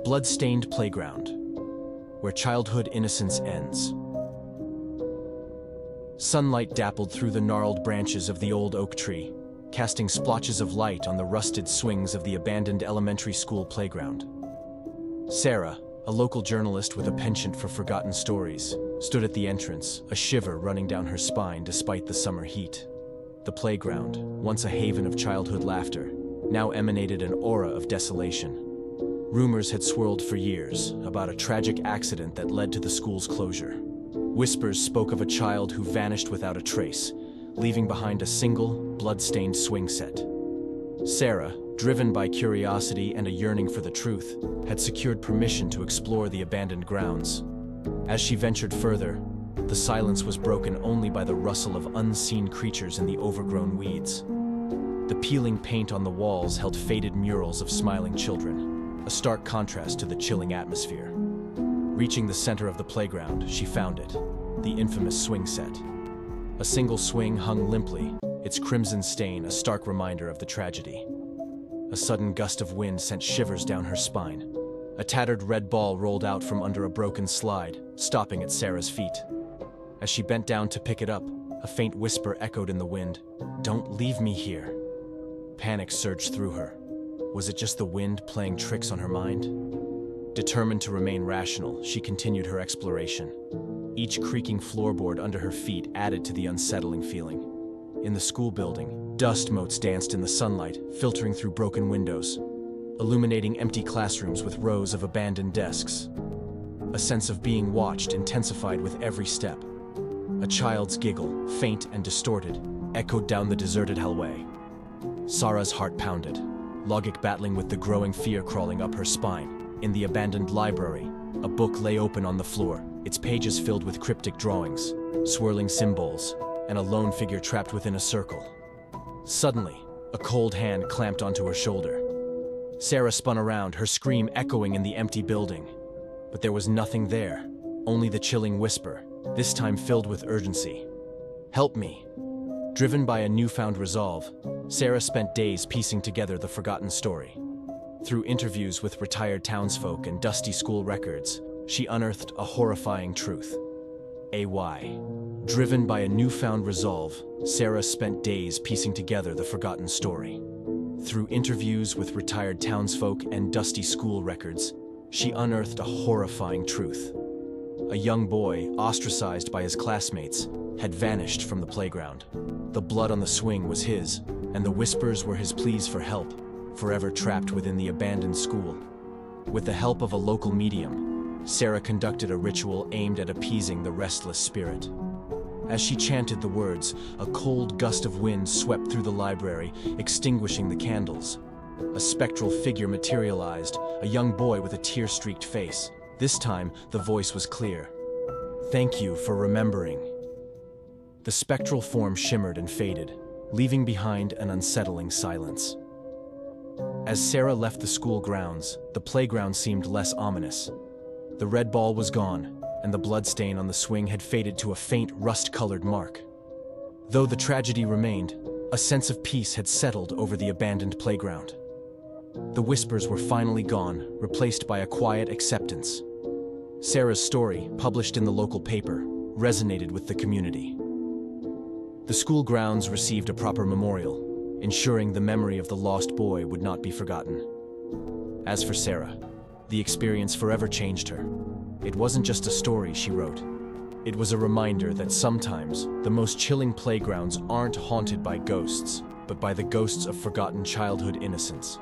Bloodstained Playground, where childhood innocence ends. Sunlight dappled through the gnarled branches of the old oak tree, casting splotches of light on the rusted swings of the abandoned elementary school playground. Sarah, a local journalist with a penchant for forgotten stories, stood at the entrance, a shiver running down her spine despite the summer heat. The playground, once a haven of childhood laughter, now emanated an aura of desolation. Rumors had swirled for years about a tragic accident that led to the school's closure. Whispers spoke of a child who vanished without a trace, leaving behind a single, blood-stained swing set. Sarah, driven by curiosity and a yearning for the truth, had secured permission to explore the abandoned grounds. As she ventured further, the silence was broken only by the rustle of unseen creatures in the overgrown weeds. The peeling paint on the walls held faded murals of smiling children, a stark contrast to the chilling atmosphere. Reaching the center of the playground, she found it, the infamous swing set. A single swing hung limply, its crimson stain a stark reminder of the tragedy. A sudden gust of wind sent shivers down her spine. A tattered red ball rolled out from under a broken slide, stopping at Sarah's feet. As she bent down to pick it up, a faint whisper echoed in the wind, "Don't leave me here." Panic surged through her. Was it just the wind playing tricks on her mind? Determined to remain rational, she continued her exploration. Each creaking floorboard under her feet added to the unsettling feeling. In the school building, dust motes danced in the sunlight, filtering through broken windows, illuminating empty classrooms with rows of abandoned desks. A sense of being watched intensified with every step. A child's giggle, faint and distorted, echoed down the deserted hallway. Sarah's heart pounded, logic battling with the growing fear crawling up her spine. In the abandoned library, a book lay open on the floor, its pages filled with cryptic drawings, swirling symbols, and a lone figure trapped within a circle. Suddenly, a cold hand clamped onto her shoulder. Sarah spun around, her scream echoing in the empty building. But there was nothing there, only the chilling whisper, this time filled with urgency. "Help me." Driven by a newfound resolve, Sarah spent days piecing together the forgotten story. Through interviews with retired townsfolk and dusty school records, she unearthed a horrifying truth. Driven by a newfound resolve, Sarah spent days piecing together the forgotten story. Through interviews with retired townsfolk and dusty school records, she unearthed a horrifying truth. A young boy, ostracized by his classmates, had vanished from the playground. The blood on the swing was his, and the whispers were his pleas for help, forever trapped within the abandoned school. With the help of a local medium, Sarah conducted a ritual aimed at appeasing the restless spirit. As she chanted the words, a cold gust of wind swept through the library, extinguishing the candles. A spectral figure materialized, a young boy with a tear-streaked face. This time, the voice was clear. "Thank you for remembering." The spectral form shimmered and faded, leaving behind an unsettling silence. As Sarah left the school grounds, the playground seemed less ominous. The red ball was gone, and the bloodstain on the swing had faded to a faint, rust-colored mark. Though the tragedy remained, a sense of peace had settled over the abandoned playground. The whispers were finally gone, replaced by a quiet acceptance. Sarah's story, published in the local paper, resonated with the community. The school grounds received a proper memorial, ensuring the memory of the lost boy would not be forgotten. As for Sarah, the experience forever changed her. It wasn't just a story she wrote. It was a reminder that sometimes the most chilling playgrounds aren't haunted by ghosts, but by the ghosts of forgotten childhood innocence.